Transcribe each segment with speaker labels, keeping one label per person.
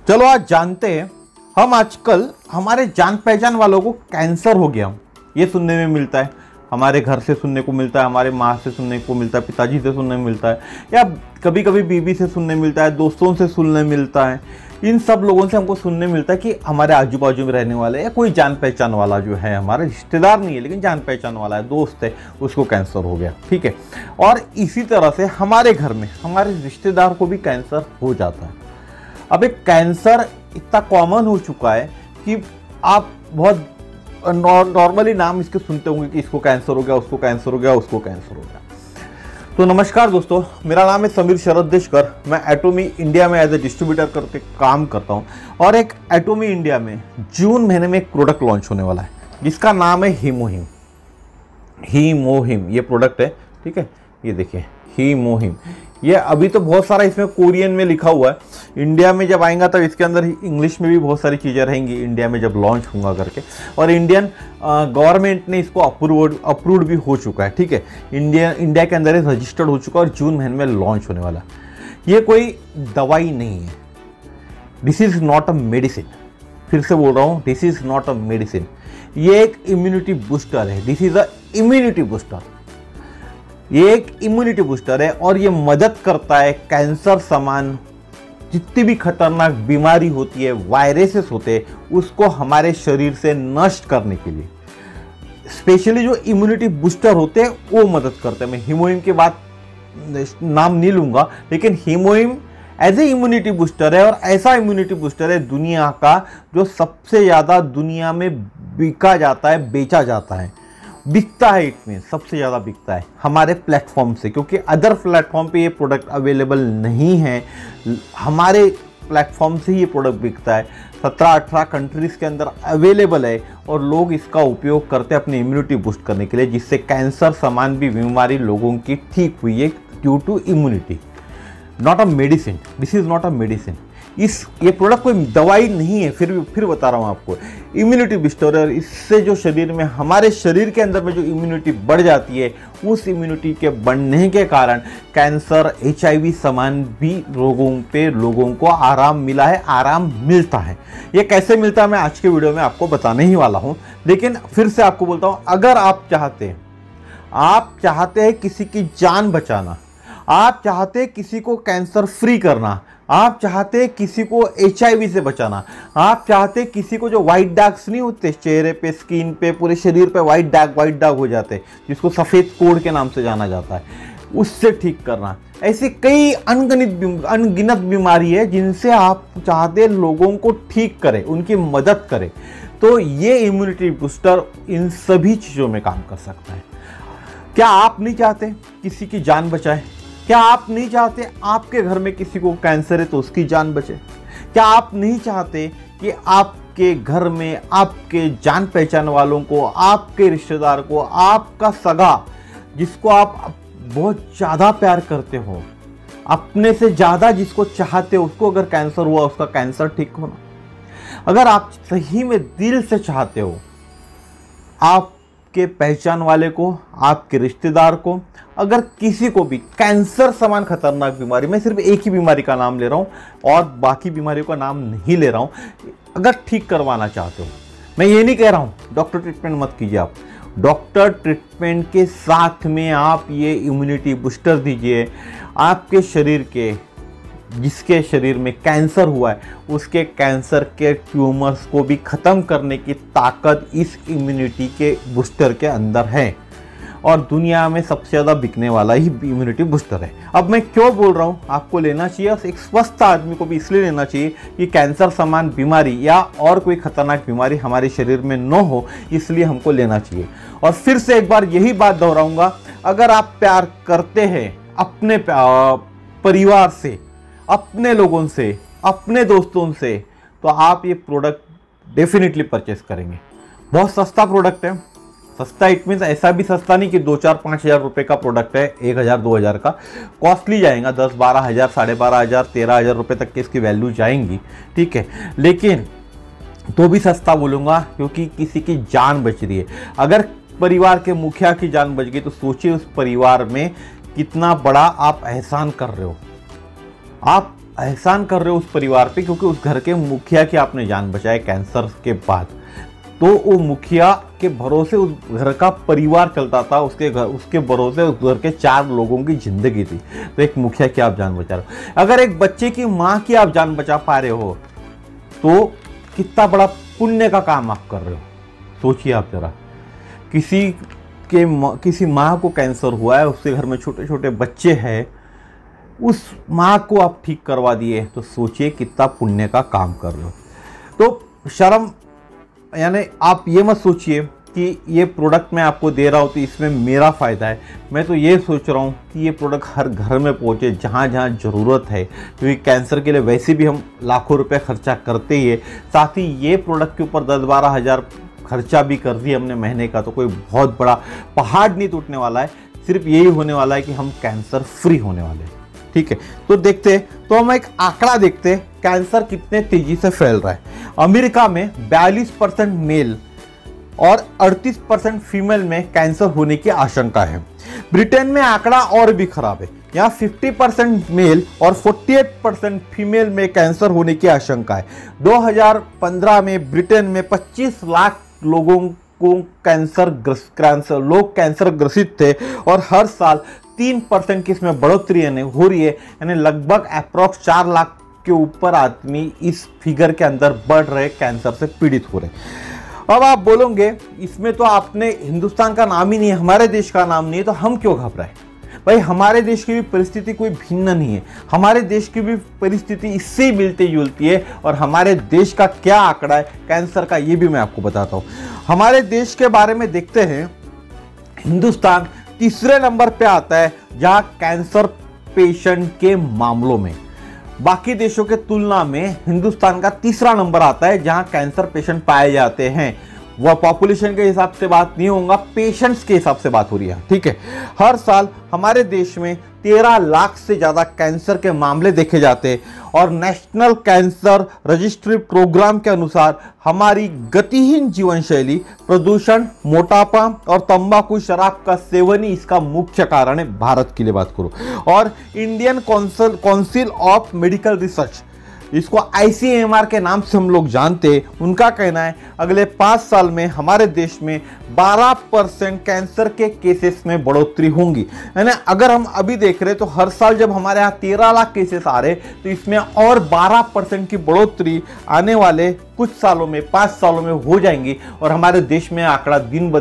Speaker 1: चलो आज जानते हैं, हम आजकल हमारे जान पहचान वालों को कैंसर हो गया ये सुनने में मिलता है। हमारे घर से सुनने को मिलता है, हमारे माँ से सुनने को मिलता है, पिताजी से सुनने में मिलता है, या कभी कभी बीवी से सुनने मिलता है, दोस्तों से सुनने मिलता है। इन सब लोगों से हमको सुनने मिलता है कि हमारे आजू बाजू में रहने वाले या कोई जान पहचान वाला जो है, हमारा रिश्तेदार नहीं है लेकिन जान पहचान वाला है, दोस्त है, उसको कैंसर हो गया। ठीक है, और इसी तरह से हमारे घर में हमारे रिश्तेदार को भी कैंसर हो जाता है। अब एक कैंसर इतना कॉमन हो चुका है कि आप बहुत नॉर्मली नाम इसके सुनते होंगे कि इसको कैंसर हो गया, उसको कैंसर हो गया, उसको कैंसर हो गया। तो नमस्कार दोस्तों, मेरा नाम है समीर शरद देशकर। मैं एटोमी इंडिया में एज ए डिस्ट्रीब्यूटर करके काम करता हूं और एक एटोमी इंडिया में जून महीने में एक प्रोडक्ट लॉन्च होने वाला है जिसका नाम है हीमोहिम। हीमोहिम ये प्रोडक्ट है, ठीक है, ये देखिए हीमोहिम। ये अभी तो बहुत सारा इसमें कोरियन में लिखा हुआ है, इंडिया में जब आएगा तब इसके अंदर इंग्लिश में भी बहुत सारी चीज़ें रहेंगी इंडिया में जब लॉन्च होगा करके। और इंडियन गवर्नमेंट ने इसको अप्रूव्ड भी हो चुका है। ठीक है, इंडिया के अंदर रजिस्टर्ड हो चुका है और जून महीने में लॉन्च होने वाला। ये कोई दवाई नहीं है, this is not a medicine. फिर से बोल रहा हूँ, this is not a medicine. ये एक इम्यूनिटी बूस्टर है, this is a immunity booster. ये एक इम्यूनिटी बूस्टर है और ये मदद करता है कैंसर समान जितनी भी खतरनाक बीमारी होती है, वायरसेस होते हैं, उसको हमारे शरीर से नष्ट करने के लिए स्पेशली जो इम्यूनिटी बूस्टर होते हैं वो मदद करते हैं। मैं हीमोहिम के बाद नाम नहीं लूंगा, लेकिन हीमोहिम एज ए इम्यूनिटी बूस्टर है और ऐसा इम्यूनिटी बूस्टर है दुनिया का जो सबसे ज़्यादा दुनिया में बिका जाता है, बेचा जाता है, बिकता है। इसमें सबसे ज़्यादा बिकता है हमारे प्लेटफॉर्म से, क्योंकि अदर प्लेटफॉर्म पे ये प्रोडक्ट अवेलेबल नहीं है, हमारे प्लेटफॉर्म से ही ये प्रोडक्ट बिकता है। 17-18 कंट्रीज़ के अंदर अवेलेबल है और लोग इसका उपयोग करते हैं अपनी इम्यूनिटी बूस्ट करने के लिए, जिससे कैंसर समान भी बीमारी लोगों की ठीक हुई है due to immunity. Not a medicine, this is not a medicine. ये प्रोडक्ट कोई दवाई नहीं है, फिर बता रहा हूँ आपको, इम्यूनिटी बूस्टर है। इससे जो शरीर में, हमारे शरीर के अंदर में जो इम्यूनिटी बढ़ जाती है, उस इम्यूनिटी के बढ़ने के कारण कैंसर, HIV समान भी लोगों को आराम मिला है, आराम मिलता है। ये कैसे मिलता है मैं आज के वीडियो में आपको बताने ही वाला हूँ। लेकिन फिर से आपको बोलता हूँ, अगर आप चाहते हैं किसी की जान बचाना, आप चाहते हैं किसी को कैंसर फ्री करना, आप चाहते हैं किसी को HIV से बचाना, आप चाहते हैं किसी को जो व्हाइट डार्क्स नहीं होते चेहरे पे, स्किन पे, पूरे शरीर पे व्हाइट डार्क हो जाते हैं, जिसको सफ़ेद कोढ़ के नाम से जाना जाता है, उससे ठीक करना। ऐसी कई अनगिनत बीमारी है जिनसे आप चाहते हैं लोगों को ठीक करें, उनकी मदद करें। तो ये इम्यूनिटी बूस्टर इन सभी चीज़ों में काम कर सकता है। क्या आप नहीं चाहते किसी की जान बचाए? क्या आप नहीं चाहते आपके घर में किसी को कैंसर है तो उसकी जान बचे? क्या आप नहीं चाहते कि आपके घर में आपके जान पहचान वालों को, आपके रिश्तेदार को, आपका सगा जिसको आप बहुत ज़्यादा प्यार करते हो, अपने से ज़्यादा जिसको चाहते हो, उसको अगर कैंसर हुआ, उसका कैंसर ठीक होना? अगर आप सही में दिल से चाहते हो आपके पहचान वाले को, आपके रिश्तेदार को, अगर किसी को भी कैंसर समान खतरनाक बीमारी, मैं सिर्फ एक ही बीमारी का नाम ले रहा हूं और बाकी बीमारियों का नाम नहीं ले रहा हूं, अगर ठीक करवाना चाहते हो, मैं ये नहीं कह रहा हूं डॉक्टर ट्रीटमेंट मत कीजिए। आप डॉक्टर ट्रीटमेंट के साथ में आप ये इम्यूनिटी बूस्टर दीजिए। आपके शरीर के, जिसके शरीर में कैंसर हुआ है, उसके कैंसर के ट्यूमर्स को भी ख़त्म करने की ताकत इस इम्यूनिटी के बूस्टर के अंदर है और दुनिया में सबसे ज़्यादा बिकने वाला ही इम्यूनिटी बूस्टर है। अब मैं क्यों बोल रहा हूँ, आपको लेना चाहिए, एक स्वस्थ आदमी को भी इसलिए लेना चाहिए कि कैंसर समान बीमारी या और कोई खतरनाक बीमारी हमारे शरीर में न हो, इसलिए हमको लेना चाहिए। और फिर से एक बार यही बात दोहराऊंगा, अगर आप प्यार करते हैं अपने परिवार से, अपने लोगों से, अपने दोस्तों से, तो आप ये प्रोडक्ट डेफिनेटली परचेस करेंगे। बहुत सस्ता प्रोडक्ट है। सस्ता इट मीन्स ऐसा भी सस्ता नहीं कि 2-4-5 हज़ार रुपये का प्रोडक्ट है, 1,000-2,000 का कॉस्टली जाएगा, 10-12 हज़ार, 12,500, 13,000 रुपये तक की इसकी वैल्यू जाएंगी। ठीक है, लेकिन तो भी सस्ता बोलूँगा क्योंकि किसी की जान बच रही है। अगर परिवार के मुखिया की जान बच गई तो सोचिए उस परिवार में कितना बड़ा आप एहसान कर रहे हो। आप एहसान कर रहे हो उस परिवार पे, क्योंकि उस घर के मुखिया की आपने जान बचाई कैंसर के बाद। तो वो मुखिया के भरोसे उस घर का परिवार चलता था, उसके भरोसे उस घर के 4 लोगों की जिंदगी थी। तो एक मुखिया की आप जान बचा रहे हो। अगर एक बच्चे की माँ की आप जान बचा पा रहे हो तो कितना बड़ा पुण्य का काम आप कर रहे हो। सोचिए आप जरा, किसी माँ को कैंसर हुआ है, उसके घर में छोटे छोटे बच्चे हैं, उस माँ को आप ठीक करवा दिए, तो सोचिए कितना पुण्य का काम कर रहे हो। तो शर्म, यानी आप ये मत सोचिए कि ये प्रोडक्ट मैं आपको दे रहा हूँ तो इसमें मेरा फ़ायदा है। मैं तो ये सोच रहा हूँ कि ये प्रोडक्ट हर घर में पहुँचे जहाँ जहाँ ज़रूरत है, क्योंकि कैंसर के लिए वैसे भी हम लाखों रुपए खर्चा करते ही है। साथ ही ये प्रोडक्ट के ऊपर 10-12 हज़ार खर्चा भी कर दिया हमने महीने का, तो कोई बहुत बड़ा पहाड़ नहीं टूटने वाला है। सिर्फ यही होने वाला है कि हम कैंसर फ्री होने वाले हैं। ठीक है, तो देखते हैं, तो हम एक आंकड़ा देखते हैं कैंसर कितने तेजी से फैल रहा है। अमेरिका में 42% मेल और 38% फीमेल में कैंसर होने की आशंका है। ब्रिटेन में आंकड़ा और भी खराब है, यहाँ 50% मेल और 48% फीमेल में कैंसर होने की आशंका है। 2015 में ब्रिटेन में 25 लाख लोगों को कैंसर ग्रसित थे और हर साल 3% की इसमें बढ़ोतरी हो रही है, यानी लगभग अप्रॉक्स 4 लाख के ऊपर आदमी इस फिगर के अंदर बढ़ रहे कैंसर से पीड़ित हो रहे। अब आप बोलोगे इसमें तो आपने हिंदुस्तान का नाम ही नहीं है, हमारे देश का नाम नहीं है, तो हम क्यों घबराए? भाई हमारे देश की भी परिस्थिति कोई भिन्न नहीं है, हमारे देश की भी परिस्थिति इससे ही मिलती जुलती है। और हमारे देश का क्या आंकड़ा है कैंसर का, ये भी मैं आपको बताता हूँ। हमारे देश के बारे में देखते हैं, हिंदुस्तान तीसरे नंबर पे आता है जहां कैंसर पेशेंट के मामलों में। बाकी देशों के तुलना में हिंदुस्तान का तीसरा नंबर आता है जहां कैंसर पेशेंट पाए जाते हैं। वह पॉपुलेशन के हिसाब से बात नहीं होगा, पेशेंट्स के हिसाब से बात हो रही है। ठीक है, हर साल हमारे देश में 13 लाख से ज़्यादा कैंसर के मामले देखे जाते हैं और नेशनल कैंसर रजिस्ट्री प्रोग्राम के अनुसार हमारी गतिहीन जीवन शैली, प्रदूषण, मोटापा और तंबाकू शराब का सेवन ही इसका मुख्य कारण है। भारत के लिए बात करूं, और Indian council of medical research, इसको ICMR के नाम से हम लोग जानते हैं, उनका कहना है अगले 5 साल में हमारे देश में 12% कैंसर के केसेस में बढ़ोतरी होंगी। यानी अगर हम अभी देख रहे हैं तो हर साल जब हमारे यहाँ 13 लाख केसेस आ रहे तो इसमें और 12% की बढ़ोतरी आने वाले कुछ सालों में, 5 सालों में हो जाएंगी और हमारे देश में आंकड़ा दिन ब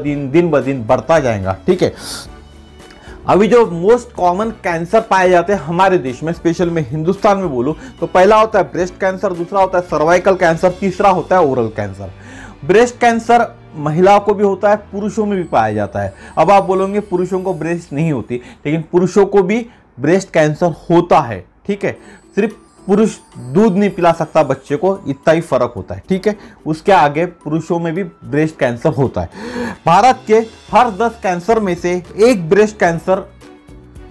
Speaker 1: दिन बढ़ता जाएगा। ठीक है, अभी जो मोस्ट कॉमन कैंसर पाए जाते हैं हमारे देश में, स्पेशल में हिंदुस्तान में बोलूं तो पहला होता है ब्रेस्ट कैंसर, दूसरा होता है सर्वाइकल कैंसर, तीसरा होता है ओरल कैंसर। ब्रेस्ट कैंसर महिलाओं को भी होता है, पुरुषों में भी पाया जाता है। अब आप बोलोगे पुरुषों को ब्रेस्ट नहीं होती, लेकिन पुरुषों को भी ब्रेस्ट कैंसर होता है। ठीक है, सिर्फ पुरुष दूध नहीं पिला सकता बच्चे को, इतना ही फर्क होता है। ठीक है, उसके आगे पुरुषों में भी ब्रेस्ट कैंसर होता है। भारत के हर 10 कैंसर में से एक ब्रेस्ट कैंसर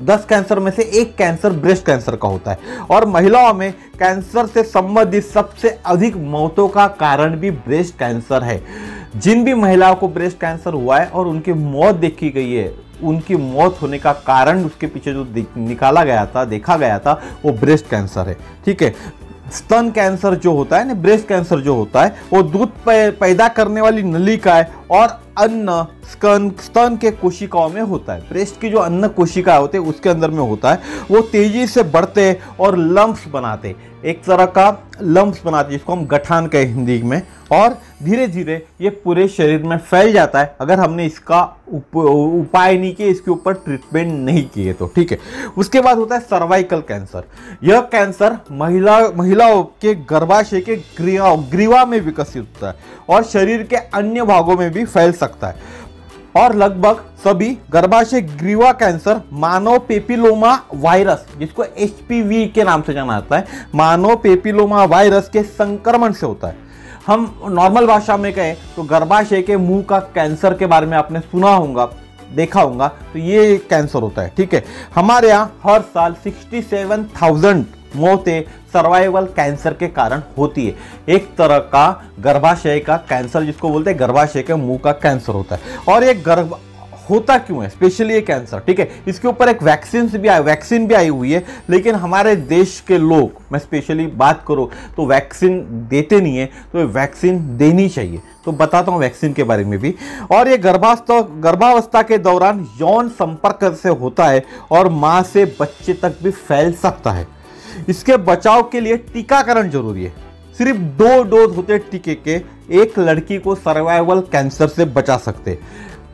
Speaker 1: 10 कैंसर में से एक कैंसर ब्रेस्ट कैंसर का होता है। और महिलाओं में कैंसर से संबंधित सबसे अधिक मौतों का कारण भी ब्रेस्ट कैंसर है। जिन भी महिलाओं को ब्रेस्ट कैंसर हुआ है और उनकी मौत देखी गई है, उनकी मौत होने का कारण उसके पीछे जो देखा गया था वो ब्रेस्ट कैंसर है। ठीक है, स्तन कैंसर जो होता है ना, ब्रेस्ट कैंसर जो होता है वो दूध पैदा करने वाली नलिका है और अन्न स्तन के कोशिकाओं में होता है। ब्रेस्ट की जो अन्न कोशिका होते हैं उसके अंदर में होता है, वो तेजी से बढ़ते और लम्प्स बनाते, एक तरह का लम्प्स बनाते जिसको हम गठान कहें हिंदी में, और धीरे धीरे ये पूरे शरीर में फैल जाता है अगर हमने इसका उपाय नहीं किए, इसके ऊपर ट्रीटमेंट नहीं किए तो। ठीक है, उसके बाद होता है सर्वाइकल कैंसर। यह कैंसर महिलाओं के गर्भाशय के ग्रीवा में विकसित होता है और शरीर के अन्य भागों में भी फैल सकता है। और लगभग सभी गर्भाशय ग्रीवा कैंसर मानव पेपिलोमा वायरस, जिसको HPV के नाम से जाना जाता है, मानव पेपिलोमा वायरस के संक्रमण से होता है। हम नॉर्मल भाषा में कहें तो गर्भाशय के मुंह का कैंसर के बारे में आपने सुना होगा, देखा होगा, तो ये कैंसर होता है। ठीक है, हमारे यहाँ हर साल 67,000 मौतें सर्वाइवल कैंसर के कारण होती है। एक तरह का गर्भाशय का कैंसर जिसको बोलते हैं गर्भाशय के मुंह का कैंसर होता है। और ये होता क्यों है स्पेशली ये कैंसर, ठीक है। इसके ऊपर एक वैक्सीन भी आई हुई है, लेकिन हमारे देश के लोग, मैं स्पेशली बात करूँ तो वैक्सीन देते नहीं है, तो वैक्सीन देनी चाहिए। तो बताता हूँ वैक्सीन के बारे में भी। और ये गर्भावस्था के दौरान यौन संपर्क से होता है और माँ से बच्चे तक भी फैल सकता है। इसके बचाव के लिए टीकाकरण जरूरी है। सिर्फ 2 डोज होते टीके के, एक लड़की को सर्वाइवल कैंसर से बचा सकते।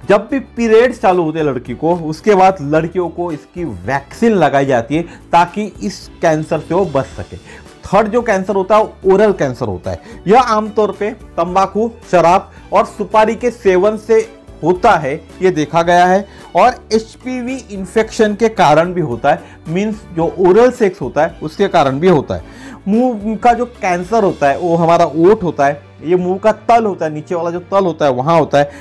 Speaker 1: जब भी पीरियड्स चालू होते हैं लड़की को, उसके बाद लड़कियों को इसकी वैक्सीन लगाई जाती है ताकि इस कैंसर से वो बच सके। थर्ड जो कैंसर होता है वो ओरल कैंसर होता है। यह आमतौर पे तंबाकू, शराब और सुपारी के सेवन से होता है, ये देखा गया है। और एचपीवी इन्फेक्शन के कारण भी होता है, मींस जो ओरल सेक्स होता है उसके कारण भी होता है। मुंह का जो कैंसर होता है वो हमारा ओठ होता है, ये मुंह का तल होता है, नीचे वाला जो तल होता है वहां होता है।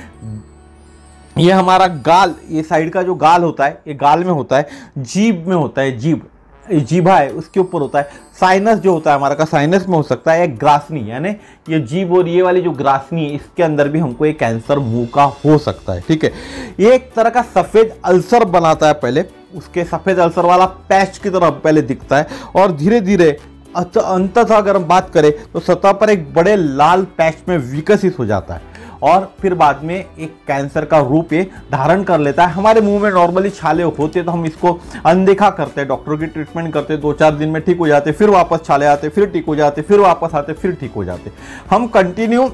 Speaker 1: ये हमारा गाल, ये साइड का जो गाल होता है ये गाल में होता है। जीभ में होता है, जीभा है उसके ऊपर होता है। साइनस जो होता है हमारा का साइनस में हो सकता है। एक ग्रासनी, यानी ये जीभ और ये वाली जो ग्रासनी है इसके अंदर भी हमको एक कैंसर मुंह का हो सकता है, ठीक है। ये एक तरह का सफेद अल्सर बनाता है, पहले उसके सफेद अल्सर वाला पैच की तरह पहले दिखता है और धीरे धीरे अंततः अगर हम बात करें तो सतह पर एक बड़े लाल पैच में विकसित हो जाता है और फिर बाद में एक कैंसर का रूप ये धारण कर लेता है। हमारे मुंह में नॉर्मली छाले होते तो हम इसको अनदेखा करते हैं, डॉक्टर की ट्रीटमेंट करते, 2-4 दिन में ठीक हो जाते, फिर वापस छाले आते, फिर ठीक हो जाते, फिर वापस आते, फिर ठीक हो जाते। हम कंटिन्यू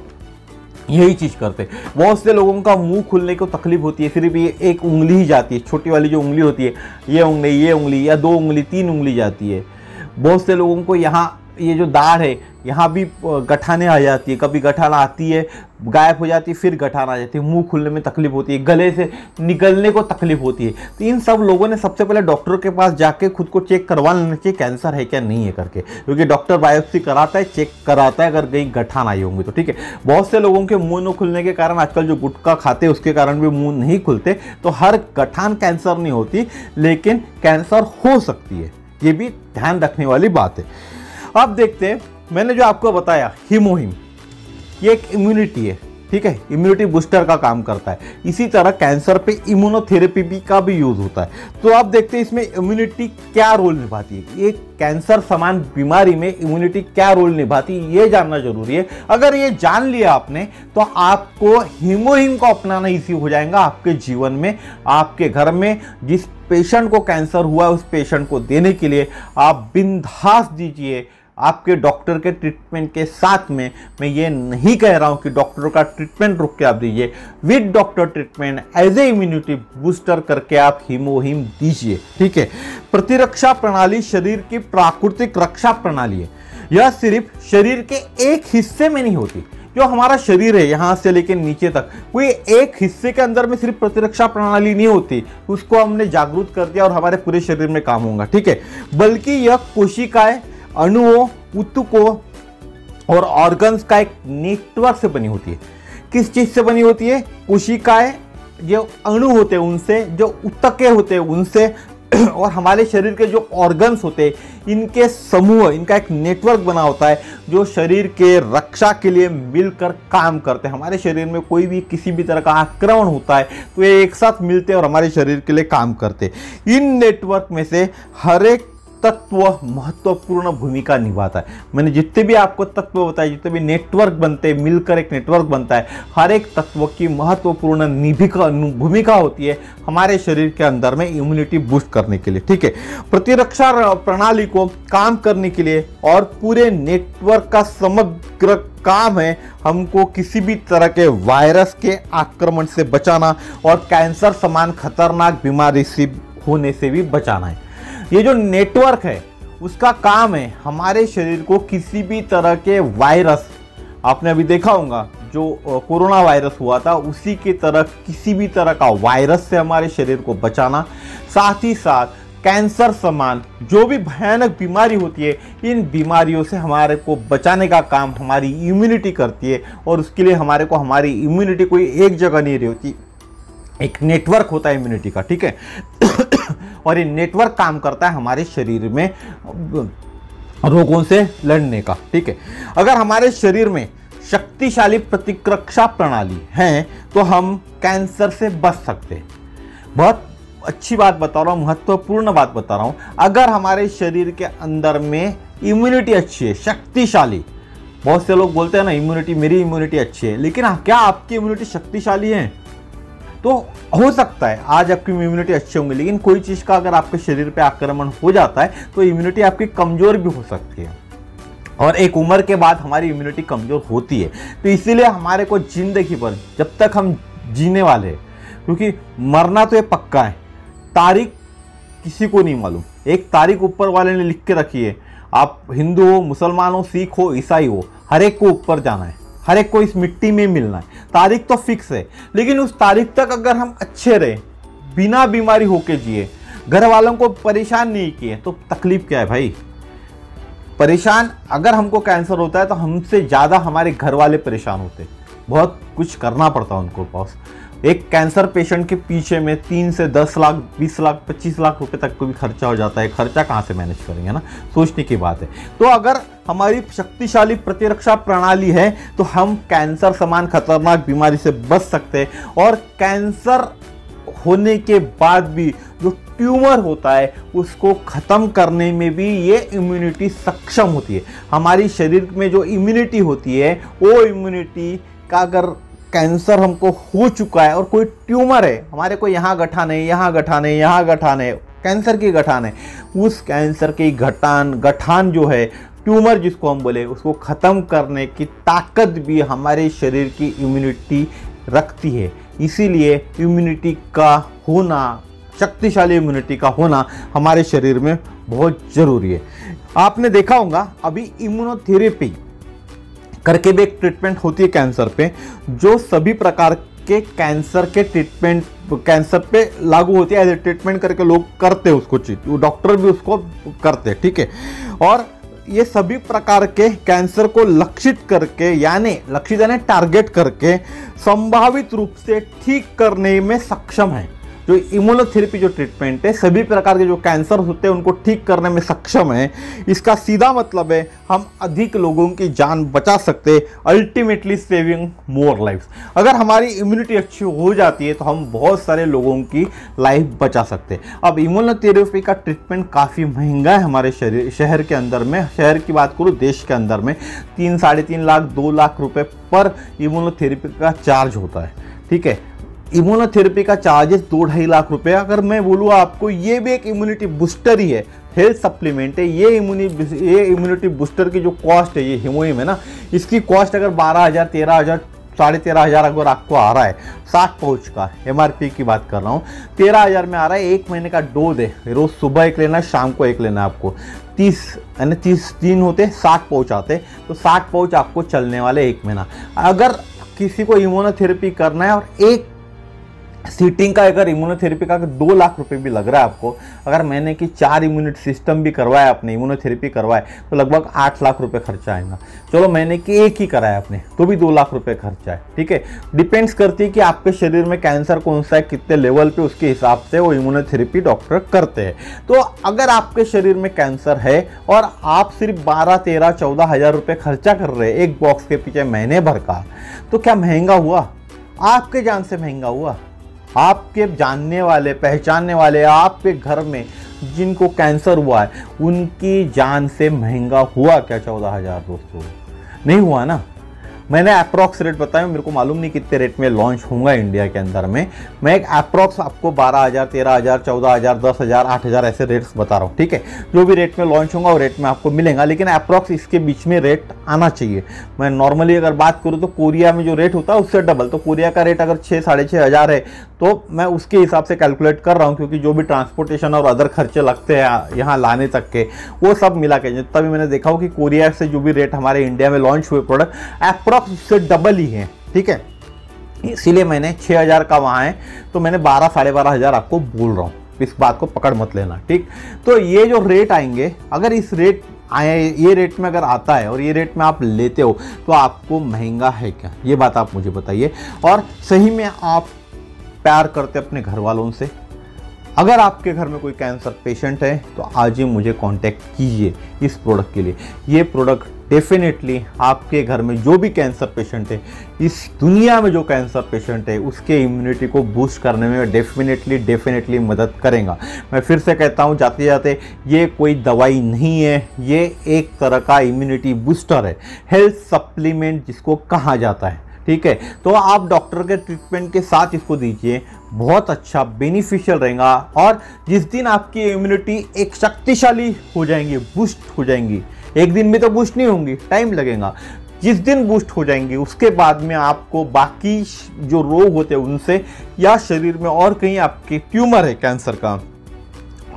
Speaker 1: यही चीज करते। बहुत से लोगों का मुंह खुलने को तकलीफ होती है, सिर्फ ये एक उंगली ही जाती है, छोटी वाली जो उंगली होती है, ये उंगली या 2 उंगली 3 उंगली जाती है। बहुत से लोगों को यहाँ ये जो दाढ़ है यहाँ भी गठाने आ जाती है, कभी गठान आती है गायब हो जाती है, फिर गठान आ जाती है, मुंह खुलने में तकलीफ होती है, गले से निकलने को तकलीफ होती है। तो इन सब लोगों ने सबसे पहले डॉक्टर के पास जाके खुद को चेक करवा लेना चाहिए कैंसर है क्या नहीं है करके, क्योंकि डॉक्टर बायोप्सी कराता है, चेक कराता है अगर कहीं गठान आई होंगी तो, ठीक है। बहुत से लोगों के मुंह न खुलने के कारण, आजकल जो गुटखा खाते हैं उसके कारण भी मुंह नहीं खुलते, तो हर गठान कैंसर नहीं होती, लेकिन कैंसर हो सकती है, ये भी ध्यान रखने वाली बात है। अब देखते हैं, मैंने जो आपको बताया हीमोहिम, ये एक इम्यूनिटी है, ठीक है, इम्यूनिटी बूस्टर का काम करता है। इसी तरह कैंसर पे इम्यूनोथेरेपी भी का भी यूज होता है। तो आप देखते हैं इसमें इम्यूनिटी क्या रोल निभाती है, ये कैंसर समान बीमारी में इम्यूनिटी क्या रोल निभाती है ये जानना जरूरी है। अगर ये जान लिया आपने तो आपको हीमोहिम को अपनाना इजी हो जाएगा आपके जीवन में। आपके घर में जिस पेशेंट को कैंसर हुआ है उस पेशेंट को देने के लिए आप बिंदास दीजिए आपके डॉक्टर के ट्रीटमेंट के साथ में। मैं ये नहीं कह रहा हूं कि डॉक्टर का ट्रीटमेंट रोक के आप दीजिए, with doctor treatment as a immunity booster करके आप हीमोहिम दीजिए, ठीक है। प्रतिरक्षा प्रणाली शरीर की प्राकृतिक रक्षा प्रणाली है। यह सिर्फ शरीर के एक हिस्से में नहीं होती, जो हमारा शरीर है यहाँ से लेकर नीचे तक, कोई एक हिस्से के अंदर में सिर्फ प्रतिरक्षा प्रणाली नहीं होती, उसको हमने जागरूक कर दिया और हमारे पूरे शरीर में काम होगा, ठीक है। बल्कि यह कोशिकाएं, अणुओं, ऊतकों और ऑर्गन्स का एक नेटवर्क से बनी होती है। किस चीज से बनी होती है? कोशिकाएं, जो अणु होते हैं उनसे, जो ऊतकें होते हैं उनसे, और हमारे शरीर के जो ऑर्गन्स होते हैं इनके समूह, इनका एक नेटवर्क बना होता है जो शरीर के रक्षा के लिए मिलकर काम करते हैं। हमारे शरीर में कोई भी किसी भी तरह का आक्रमण होता है तो ये एक साथ मिलते हैं और हमारे शरीर के लिए काम करते हैं। इन नेटवर्क में से हर एक तत्व महत्वपूर्ण भूमिका निभाता है। मैंने जितने भी आपको तत्व बताए, जितने भी नेटवर्क बनते हैं, मिलकर एक नेटवर्क बनता है, हर एक तत्व की महत्वपूर्ण भूमिका होती है हमारे शरीर के अंदर में इम्यूनिटी बूस्ट करने के लिए, ठीक है। प्रतिरक्षा प्रणाली को काम करने के लिए और पूरे नेटवर्क का समग्र काम है हमको किसी भी तरह के वायरस के आक्रमण से बचाना और कैंसर समान खतरनाक बीमारी से होने से भी बचाना है। ये जो नेटवर्क है उसका काम है हमारे शरीर को किसी भी तरह के वायरस, आपने अभी देखा होगा जो कोरोना वायरस हुआ था उसी की तरह किसी भी तरह का वायरस से हमारे शरीर को बचाना, साथ ही साथ कैंसर समान जो भी भयानक बीमारी होती है इन बीमारियों से हमारे को बचाने का काम हमारी इम्यूनिटी करती है। और उसके लिए हमारे को हमारी इम्यूनिटी कोई एक जगह नहीं रहती, एक नेटवर्क होता है इम्यूनिटी का, ठीक है। और ये नेटवर्क काम करता है हमारे शरीर में रोगों से लड़ने का, ठीक है। अगर हमारे शरीर में शक्तिशाली प्रतिरक्षा प्रणाली है तो हम कैंसर से बच सकते हैं। बहुत अच्छी बात बता रहा हूँ, महत्वपूर्ण बात बता रहा हूँ। अगर हमारे शरीर के अंदर में इम्यूनिटी अच्छी है, शक्तिशाली, बहुत से लोग बोलते हैं ना इम्यूनिटी, मेरी इम्यूनिटी अच्छी है, लेकिन क्या आपकी इम्यूनिटी शक्तिशाली है? तो हो सकता है आज आपकी इम्यूनिटी अच्छी होंगी, लेकिन कोई चीज़ का अगर आपके शरीर पे आक्रमण हो जाता है तो इम्यूनिटी आपकी कमज़ोर भी हो सकती है, और एक उम्र के बाद हमारी इम्यूनिटी कमज़ोर होती है। तो इसीलिए हमारे को जिंदगी भर जब तक हम जीने वाले हैं, क्योंकि मरना तो ये पक्का है, तारीख किसी को नहीं मालूम, एक तारीख ऊपर वाले ने लिख के रखी है। आप हिंदू हो, मुसलमान हो, सिख हो, ईसाई हो, हर एक को ऊपर जाना है, हर एक को इस मिट्टी में मिलना है, तारीख तो फिक्स है। लेकिन उस तारीख तक अगर हम अच्छे रहे, बिना बीमारी होके जिए, घर वालों को परेशान नहीं किए, तो तकलीफ क्या है भाई? परेशान अगर हमको कैंसर होता है तो हमसे ज़्यादा हमारे घर वाले परेशान होते, बहुत कुछ करना पड़ता है उनको पास। एक कैंसर पेशेंट के पीछे में 3 से 10 लाख, 20 लाख, 25 लाख रुपए तक को भी खर्चा हो जाता है। खर्चा कहाँ से मैनेज करेंगे ना, सोचने की बात है। तो अगर हमारी शक्तिशाली प्रतिरक्षा प्रणाली है तो हम कैंसर समान खतरनाक बीमारी से बच सकते हैं, और कैंसर होने के बाद भी जो ट्यूमर होता है उसको ख़त्म करने में भी ये इम्यूनिटी सक्षम होती है। हमारी शरीर में जो इम्यूनिटी होती है, वो इम्यूनिटी का अगर कैंसर हमको हो चुका है और कोई ट्यूमर है, हमारे को यहाँ गठान है, यहाँ गठान है, यहाँ गठान है, कैंसर की गठान है, उस कैंसर की गठान जो है, ट्यूमर जिसको हम बोले, उसको ख़त्म करने की ताकत भी हमारे शरीर की इम्यूनिटी रखती है। इसीलिए इम्यूनिटी का होना, शक्तिशाली इम्यूनिटी का होना हमारे शरीर में बहुत ज़रूरी है। आपने देखा होगा अभी इम्यूनोथेरेपी करके भी एक ट्रीटमेंट होती है कैंसर पे, जो सभी प्रकार के कैंसर के ट्रीटमेंट कैंसर पे लागू होती है। एज ए ट्रीटमेंट करके लोग करते हैं उसको, डॉक्टर भी उसको करते हैं, ठीक है। और ये सभी प्रकार के कैंसर को लक्षित करके, यानी लक्षित यानी टारगेट करके संभावित रूप से ठीक करने में सक्षम है। जो इम्यूनोथेरेपी जो ट्रीटमेंट है, सभी प्रकार के जो कैंसर होते हैं उनको ठीक करने में सक्षम है। इसका सीधा मतलब है हम अधिक लोगों की जान बचा सकते हैं, अल्टीमेटली सेविंग मोर लाइफ्स। अगर हमारी इम्यूनिटी अच्छी हो जाती है तो हम बहुत सारे लोगों की लाइफ बचा सकते हैं। अब इम्यूनोथेरेपी का ट्रीटमेंट काफ़ी महंगा है हमारे शहर के अंदर में। शहर की बात करूँ, देश के अंदर में 3 साढ़े 3 लाख 2 लाख रुपए पर इम्यूनोथेरेपी का चार्ज होता है, ठीक है। इम्यूनोथेरेपी का चार्जेस 2-2.5 लाख रुपए। अगर मैं बोलूँ आपको, ये भी एक इम्यूनिटी बूस्टर ही है, हेल्थ सप्लीमेंट है। ये इम्यूनिटी बूस्टर की जो कॉस्ट है, ये हिमोइम है ना, इसकी कॉस्ट अगर 12,000, 13,000, 13,500 अगर आपको आ रहा है, 60 पाउच का MRP की बात कर रहा हूँ, 13,000 में आ रहा है। 1 महीने का डोज है, रोज़ सुबह एक लेना है, शाम को एक लेना है आपको। 30 यानी 30 दिन होते, 60 पाउच आते, तो 60 पाउच आपको चलने वाले 1 महीना। अगर किसी को इम्यूनोथेरेपी करना है और एक सीटिंग का अगर इम्यूनोथेरेपी का 2 लाख रुपए भी लग रहा है आपको, अगर मैंने कि 4 इम्यूनिट सिस्टम भी करवाया, आपने इम्यूनोथेरेपी करवाए, तो लगभग 8 लाख रुपए खर्चा आएगा। चलो मैंने कि एक ही कराया आपने, तो भी 2 लाख रुपए खर्चा है, ठीक है। डिपेंड्स करती है कि आपके शरीर में कैंसर कौन सा है, कितने लेवल पे, उसके हिसाब से वो इम्यूनोथेरेपी डॉक्टर करते हैं। तो अगर आपके शरीर में कैंसर है और आप सिर्फ 12, 13, 14 हज़ार रुपये खर्चा कर रहे हैं एक बॉक्स के पीछे महीने भर का, तो क्या महंगा हुआ? आपके जान से महंगा हुआ। आपके जानने वाले, पहचानने वाले, आपके घर में जिनको कैंसर हुआ है, उनकी जान से महंगा हुआ क्या 14,000 दोस्तों? नहीं हुआ ना। मैंने अप्रॉक्स रेट बताया, मेरे को मालूम नहीं कितने रेट में लॉन्च होगा इंडिया के अंदर में। मैं एक अप्रॉक्स आपको 12,000, 13,000, 14,000, 10,000, 8,000 ऐसे रेट्स बता रहा हूँ, ठीक है। जो भी रेट में लॉन्च होगा वो रेट में आपको मिलेगा, लेकिन अप्रॉक्स इसके बीच में रेट आना चाहिए। मैं नॉर्मली अगर बात करूँ तो कोरिया में जो रेट होता है उससे डबल, तो कोरिया का रेट अगर 6 साढ़े 6 हज़ार है, तो मैं उसके हिसाब से कैलकुलेट कर रहा हूँ, क्योंकि जो भी ट्रांसपोर्टेशन और अदर खर्चे लगते हैं यहाँ लाने तक के, वो सब मिला के तभी मैंने देखा हो कि कोरिया से जो भी रेट हमारे इंडिया में लॉन्च हुए प्रोडक्ट अप्रॉक्स उससे डबल ही है, ठीक है। इसीलिए मैंने 6,000 का वहाँ है, तो मैंने 12 साढ़े 12 हज़ार आपको बोल रहा हूँ। इस बात को पकड़ मत लेना, ठीक। तो ये जो रेट आएंगे, अगर इस रेट आए, ये रेट में अगर आता है और ये रेट में आप लेते हो, तो आपको महंगा है क्या? ये बात आप मुझे बताइए। और सही में आप प्यार करते अपने घर वालों से? अगर आपके घर में कोई कैंसर पेशेंट है तो आज ही मुझे कांटेक्ट कीजिए इस प्रोडक्ट के लिए। ये प्रोडक्ट डेफिनेटली आपके घर में जो भी कैंसर पेशेंट है, इस दुनिया में जो कैंसर पेशेंट है, उसके इम्यूनिटी को बूस्ट करने में डेफिनेटली मदद करेगा। मैं फिर से कहता हूँ जाते जाते, ये कोई दवाई नहीं है, ये एक तरह का इम्यूनिटी बूस्टर है, हेल्थ सप्लीमेंट जिसको कहा जाता है। ठीक है, तो आप डॉक्टर के ट्रीटमेंट के साथ इसको दीजिए, बहुत अच्छा बेनिफिशियल रहेगा। और जिस दिन आपकी इम्यूनिटी एक शक्तिशाली हो जाएंगी, बूस्ट हो जाएंगी, एक दिन में तो बूस्ट नहीं होंगी, टाइम लगेगा, जिस दिन बूस्ट हो जाएंगी उसके बाद में आपको बाकी जो रोग होते हैं उनसे, या शरीर में और कहीं आपके ट्यूमर है कैंसर का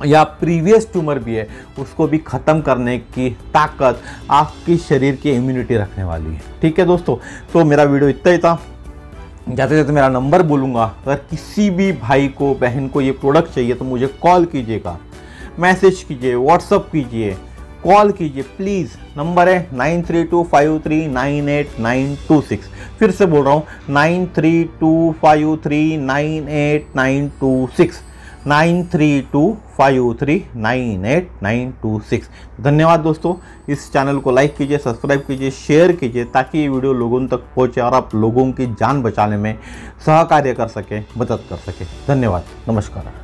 Speaker 1: या प्रीवियस ट्यूमर भी है, उसको भी ख़त्म करने की ताकत आपके शरीर की इम्यूनिटी रखने वाली है। ठीक है दोस्तों, तो मेरा वीडियो इतना ही था। जाते जाते मेरा नंबर बोलूँगा, अगर किसी भी भाई को बहन को ये प्रोडक्ट चाहिए तो मुझे कॉल कीजिएगा, मैसेज कीजिए, व्हाट्सअप कीजिए, कॉल कीजिए प्लीज़। नंबर है 9325398926। फिर से बोल रहा हूँ 9325398926, 9325398926। धन्यवाद दोस्तों। इस चैनल को लाइक कीजिए, सब्सक्राइब कीजिए, शेयर कीजिए, ताकि ये वीडियो लोगों तक पहुँचे और आप लोगों की जान बचाने में सहकार्य कर सके, मदद कर सके। धन्यवाद, नमस्कार।